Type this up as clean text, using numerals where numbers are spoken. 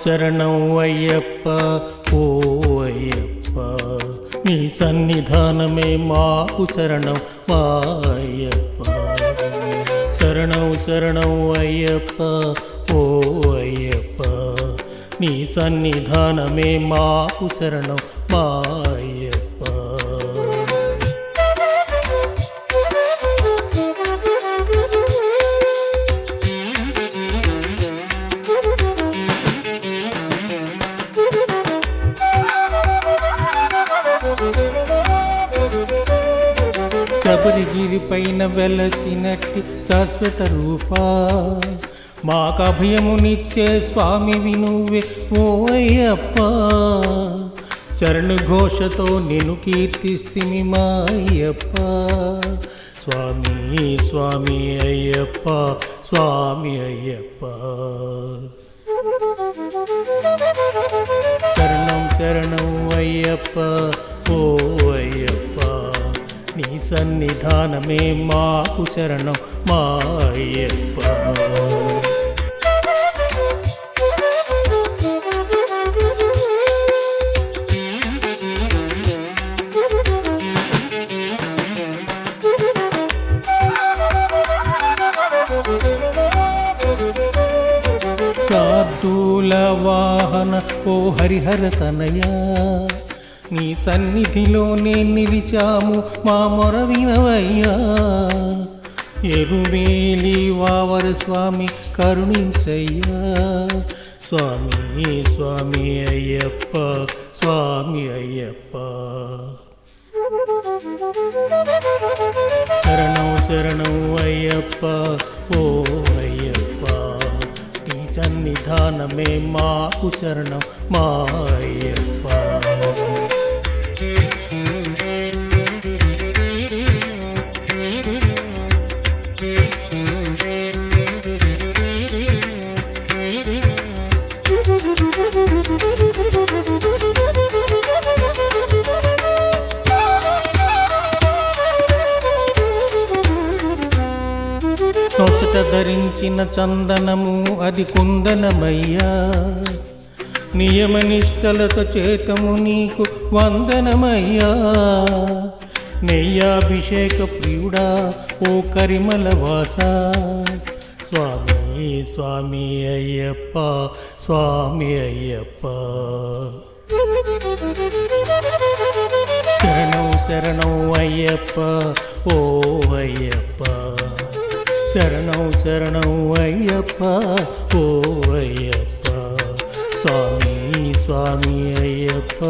శరణం అయ్యప్ప ఓ అయ్యప్ప నీ సన్నిధానమే మాకు శరణం మా అయ్యప్ప శరణం శరణం అయ్యప్ప ఓ అయ్యప్ప నీ సన్నిధానమే మాకు శరణం మా అయ్యప్ప శబరిగిరి పైన వెలసినట్టి శాశ్వత రూపా మాకు అభయమునిచ్చే స్వామివి నువ్వే ఓ అయ్యప్ప శరణు ఘోషతో నిన్ను కీర్తిస్తిమి మా అయ్యప్ప స్వామి స్వామి అయ్యప్ప స్వామి అయ్యప్ప శరణం శరణం అయ్యప్ప ఓ అయ్యప్ప నీ సన్నిధానమే మాకు శరణం మా అయ్యప్ప శార్దూల వాహన ఓ హరిహర తనయా నీ సన్నిధిలోనే నిలిచాము మా మొర వినవయ్యా ఎరుమేలి వావర స్వామి కరుణించయ్యా స్వామి స్వామి అయ్యప్ప స్వామి అయ్యప్ప శరణం శరణం అయ్యప్ప ఓ అయ్యప్ప నీ సన్నిధానమే మాకు శరణం మా అయ్యప్ప నొసట ధరించిన చందనము అది కుందనమయ్యా నియమనిష్టలతో చేతము నీకు వందనమయ్యా నెయ్యాభిషేక ప్రియుడా ఓ కరిమల వాస స్వామి స్వామి అయ్యప్ప స్వామి అయ్యప్ప శరణం శరణం అయ్యప్ప ఓ అయ్యప్ప శరణం శరణం అయ్యప్ప ఓ అయ్యప్ప స్వామి స్వామి అయ్యప్ప